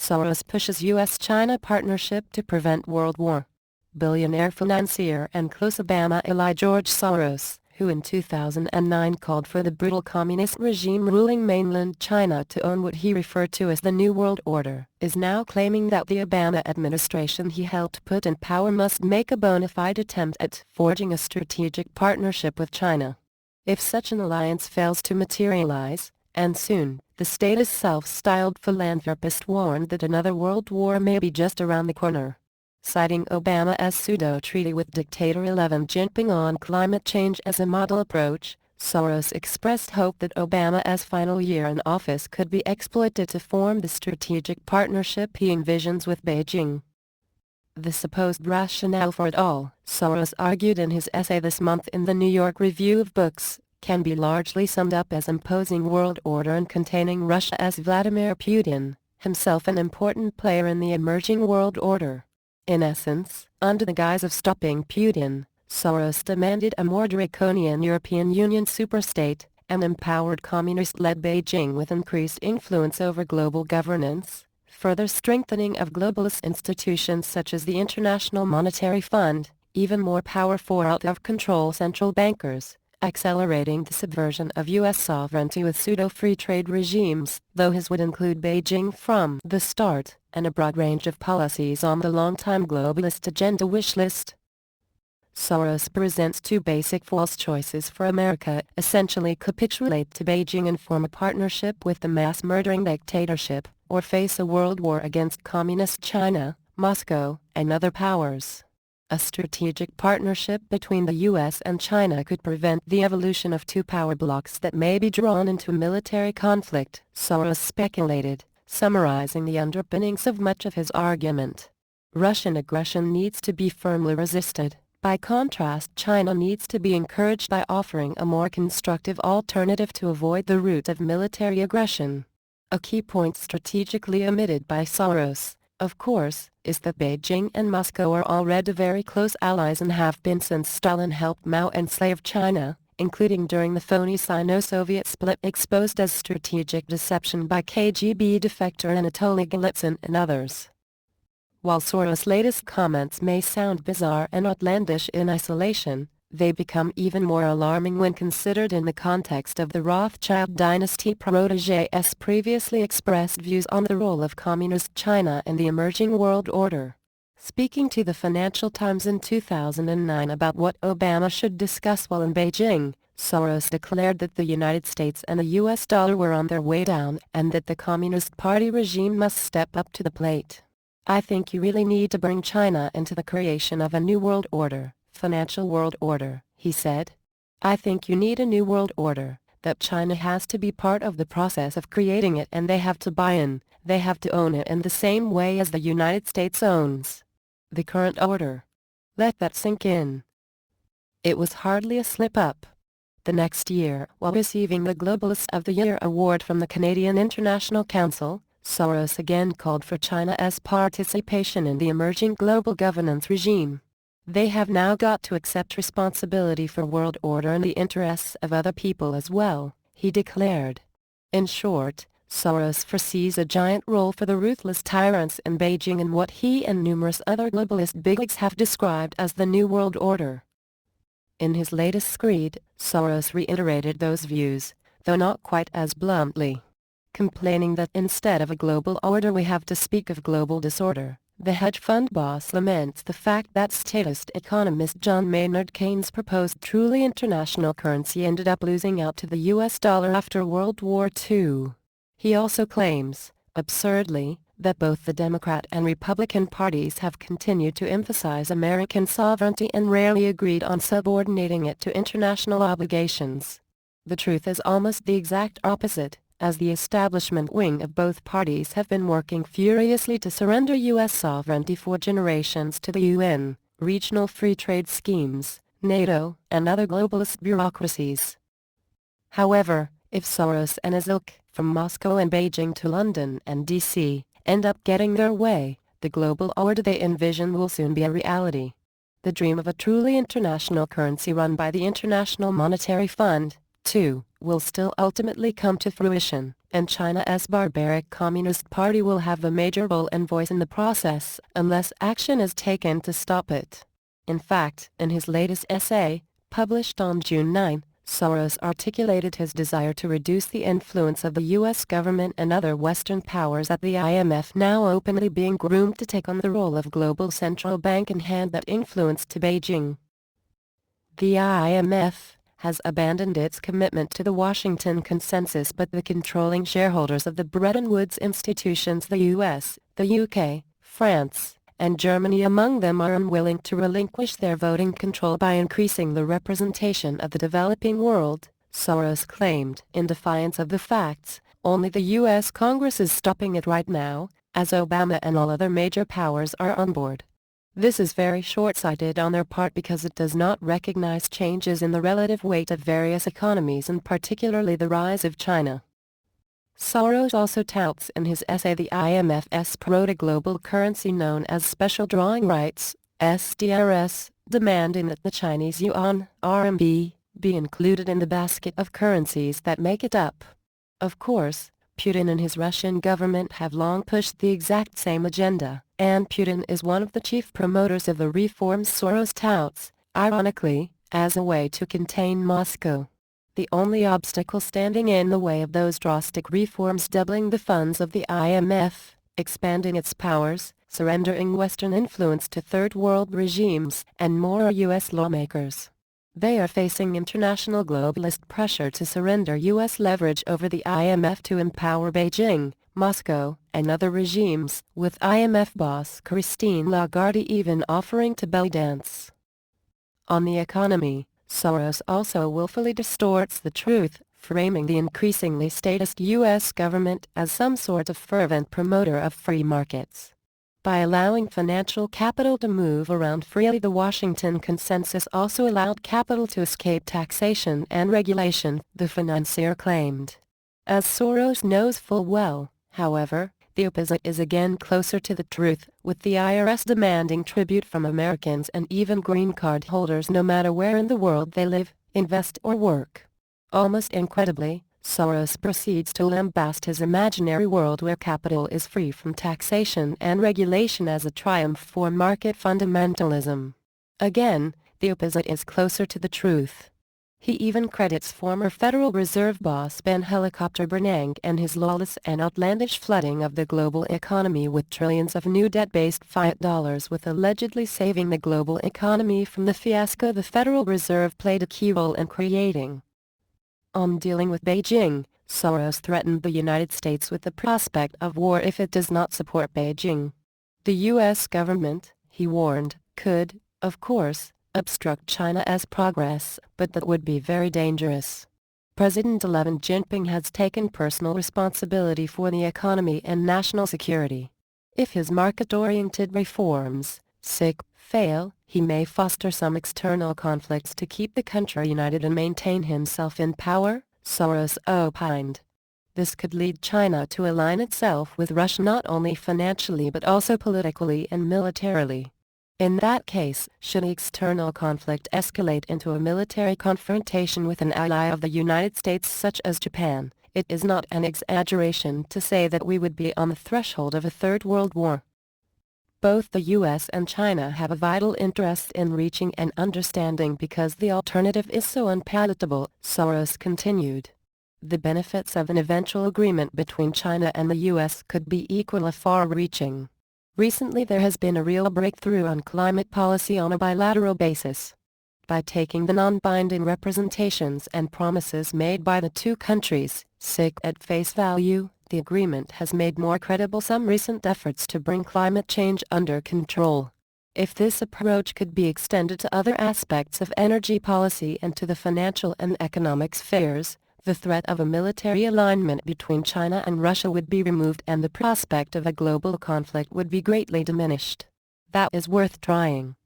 Soros pushes U.S.-China partnership to prevent World War. Billionaire financier and close Obama ally George Soros, who in 2009 called for the brutal communist regime ruling mainland China to own what he referred to as the New World Order, is now claiming that the Obama administration he helped put in power must make a bona fide attempt at forging a strategic partnership with China. If such an alliance fails to materialize, and soon, the statist self-styled philanthropist warned that another world war may be just around the corner. Citing Obama as pseudo-treaty with dictator Xi Jinping on climate change as a model approach, Soros expressed hope that Obama's final year in office could be exploited to form the strategic partnership he envisions with Beijing. The supposed rationale for it all, Soros argued in his essay this month in the New York Review of Books, can be largely summed up as imposing world order and containing Russia as Vladimir Putin, himself an important player in the emerging world order. In essence, under the guise of stopping Putin, Soros demanded a more draconian European Union superstate, an empowered communist-led Beijing with increased influence over global governance, further strengthening of globalist institutions such as the International Monetary Fund, even more power for out-of-control central bankers, accelerating the subversion of U.S. sovereignty with pseudo-free trade regimes, though his would include Beijing from the start, and a broad range of policies on the longtime globalist-agenda wish list. Soros presents two basic false choices for America: essentially capitulate to Beijing and form a partnership with the mass-murdering dictatorship, or face a world war against Communist China, Moscow, and other powers. A strategic partnership between the U.S. and China could prevent the evolution of two power blocs that may be drawn into military conflict, Soros speculated, summarizing the underpinnings of much of his argument. Russian aggression needs to be firmly resisted. By contrast, China needs to be encouraged by offering a more constructive alternative to avoid the route of military aggression. A key point strategically omitted by Soros, of course, is that Beijing and Moscow are already very close allies and have been since Stalin helped Mao enslave China, including during the phony Sino-Soviet split exposed as strategic deception by KGB defector Anatoly Golitsyn and others. While Soros' latest comments may sound bizarre and outlandish in isolation, they become even more alarming when considered in the context of the Rothschild dynasty protégé's previously expressed views on the role of Communist China in the emerging world order. Speaking to the Financial Times in 2009 about what Obama should discuss while in Beijing, Soros declared that the United States and the US dollar were on their way down and that the Communist Party regime must step up to the plate. "I think you really need to bring China into the creation of a new world order, financial world order," he said. "I think you need a new world order, that China has to be part of the process of creating it and they have to buy in, they have to own it in the same way as the United States owns the current order." Let that sink in. It was hardly a slip-up. The next year, while receiving the Globalist of the Year award from the Canadian International Council, Soros again called for China's participation in the emerging global governance regime. "They have now got to accept responsibility for world order and the interests of other people as well," he declared. In short, Soros foresees a giant role for the ruthless tyrants in Beijing in what he and numerous other globalist bigwigs have described as the New World Order. In his latest screed, Soros reiterated those views, though not quite as bluntly. Complaining that instead of a global order we have to speak of global disorder, the hedge fund boss laments the fact that statist economist John Maynard Keynes' proposed truly international currency ended up losing out to the US dollar after World War II. He also claims, absurdly, that both the Democrat and Republican parties have continued to emphasize American sovereignty and rarely agreed on subordinating it to international obligations. The truth is almost the exact opposite, as the establishment wing of both parties have been working furiously to surrender U.S. sovereignty for generations to the UN, regional free trade schemes, NATO, and other globalist bureaucracies. However, if Soros and his ilk, from Moscow and Beijing to London and D.C., end up getting their way, the global order they envision will soon be a reality. The dream of a truly international currency run by the International Monetary Fund, too, will still ultimately come to fruition, and China's barbaric Communist Party will have a major role and voice in the process unless action is taken to stop it. In fact, in his latest essay, published on June 9, Soros articulated his desire to reduce the influence of the U.S. government and other Western powers at the IMF, now openly being groomed to take on the role of global central bank and hand that influence to Beijing. The IMF has abandoned its commitment to the Washington Consensus, but the controlling shareholders of the Bretton Woods institutions, the US, the UK, France, and Germany among them, are unwilling to relinquish their voting control by increasing the representation of the developing world, Soros claimed. In defiance of the facts, only the U.S. Congress is stopping it right now, as Obama and all other major powers are on board. This is very short-sighted on their part because it does not recognize changes in the relative weight of various economies and particularly the rise of China. Soros also touts in his essay the IMF's proto-global currency known as special drawing rights, SDRs, demanding that the Chinese yuan, RMB, be included in the basket of currencies that make it up. Of course, Putin and his Russian government have long pushed the exact same agenda, and Putin is one of the chief promoters of the reforms Soros touts, ironically, as a way to contain Moscow. The only obstacle standing in the way of those drastic reforms: doubling the funds of the IMF, expanding its powers, surrendering Western influence to Third World regimes, and more, are U.S. lawmakers. They are facing international globalist pressure to surrender U.S. leverage over the IMF to empower Beijing, Moscow, and other regimes, with IMF boss Christine Lagarde even offering to belly dance. On the economy, Soros also willfully distorts the truth, framing the increasingly statist U.S. government as some sort of fervent promoter of free markets. By allowing financial capital to move around freely, the Washington Consensus also allowed capital to escape taxation and regulation, the financier claimed. As Soros knows full well, however, the opposite is again closer to the truth, with the IRS demanding tribute from Americans and even green card holders no matter where in the world they live, invest or work. Almost incredibly, Soros proceeds to lambast his imaginary world where capital is free from taxation and regulation as a triumph for market fundamentalism. Again, the opposite is closer to the truth. He even credits former Federal Reserve boss Ben Helicopter Bernanke and his lawless and outlandish flooding of the global economy with trillions of new debt-based fiat dollars, with allegedly saving the global economy from the fiasco the Federal Reserve played a key role in creating. On dealing with Beijing, Soros threatened the United States with the prospect of war if it does not support Beijing. The U.S. government, he warned, could, of course, obstruct China's progress, but that would be very dangerous. President Xi Jinping has taken personal responsibility for the economy and national security. If his market-oriented reforms, fail, he may foster some external conflicts to keep the country united and maintain himself in power, Soros opined. This could lead China to align itself with Russia not only financially but also politically and militarily. In that case, should the external conflict escalate into a military confrontation with an ally of the United States such as Japan, it is not an exaggeration to say that we would be on the threshold of a Third World War. Both the U.S. and China have a vital interest in reaching an understanding because the alternative is so unpalatable, Soros continued. The benefits of an eventual agreement between China and the U.S. could be equally far-reaching. Recently there has been a real breakthrough on climate policy on a bilateral basis. By taking the non-binding representations and promises made by the two countries, at face value, the agreement has made more credible some recent efforts to bring climate change under control. If this approach could be extended to other aspects of energy policy and to the financial and economic spheres, the threat of a military alignment between China and Russia would be removed and the prospect of a global conflict would be greatly diminished. That is worth trying.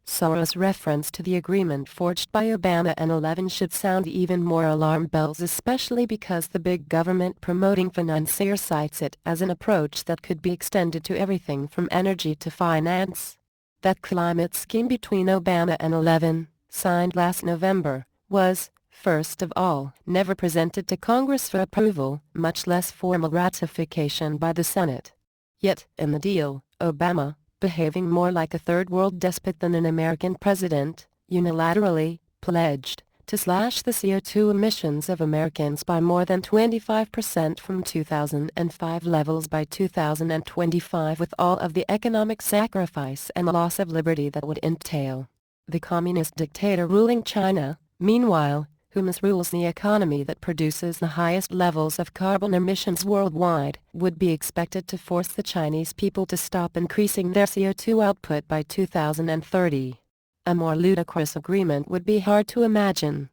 Soros' reference to the agreement forged by Obama and 11 should sound even more alarm bells, especially because the big government promoting financier cites it as an approach that could be extended to everything from energy to finance. That climate scheme between Obama and 11, signed last November, was, first of all, never presented to Congress for approval, much less formal ratification by the Senate. Yet, in the deal, Obama, behaving more like a third-world despot than an American president, unilaterally pledged to slash the CO2 emissions of Americans by more than 25% from 2005 levels by 2025, with all of the economic sacrifice and loss of liberty that would entail. The communist dictator ruling China, meanwhile, who misrules the economy that produces the highest levels of carbon emissions worldwide, would be expected to force the Chinese people to stop increasing their CO2 output by 2030. A more ludicrous agreement would be hard to imagine.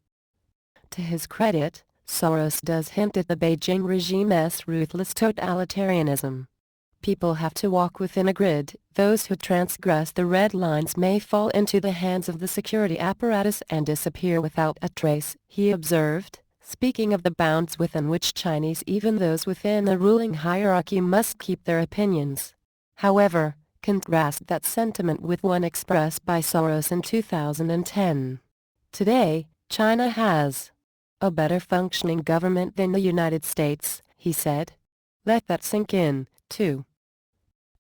To his credit, Soros does hint at the Beijing regime's ruthless totalitarianism. People have to walk within a grid. Those who transgress the red lines may fall into the hands of the security apparatus and disappear without a trace, he observed, speaking of the bounds within which Chinese, even those within the ruling hierarchy, must keep their opinions. However, contrast that sentiment with one expressed by Soros in 2010. Today, China has a better functioning government than the United States, he said. Let that sink in, too.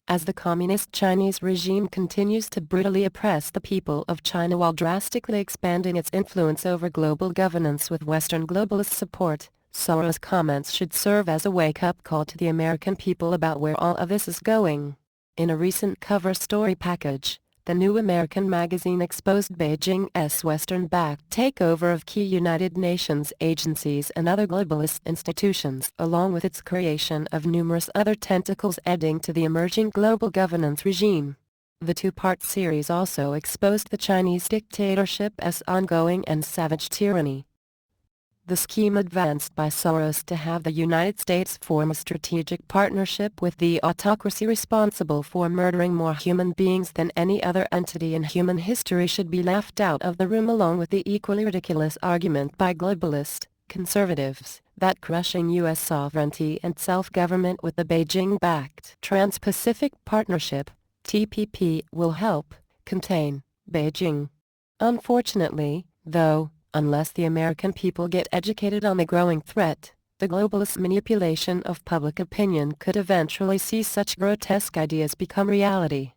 As the communist Chinese regime continues to brutally oppress the people of China while drastically expanding its influence over global governance with Western globalist support, Soros' comments should serve as a wake-up call to the American people about where all of this is going. In a recent cover story package, the New American magazine exposed Beijing's Western-backed takeover of key United Nations agencies and other globalist institutions, along with its creation of numerous other tentacles adding to the emerging global governance regime. The two-part series also exposed the Chinese dictatorship as ongoing and savage tyranny. The scheme advanced by Soros to have the United States form a strategic partnership with the autocracy responsible for murdering more human beings than any other entity in human history should be laughed out of the room, along with the equally ridiculous argument by globalist conservatives that crushing U.S. sovereignty and self-government with the Beijing-backed Trans-Pacific Partnership, TPP, will help contain Beijing. Unfortunately, though, unless the American people get educated on the growing threat, the globalist manipulation of public opinion could eventually see such grotesque ideas become reality.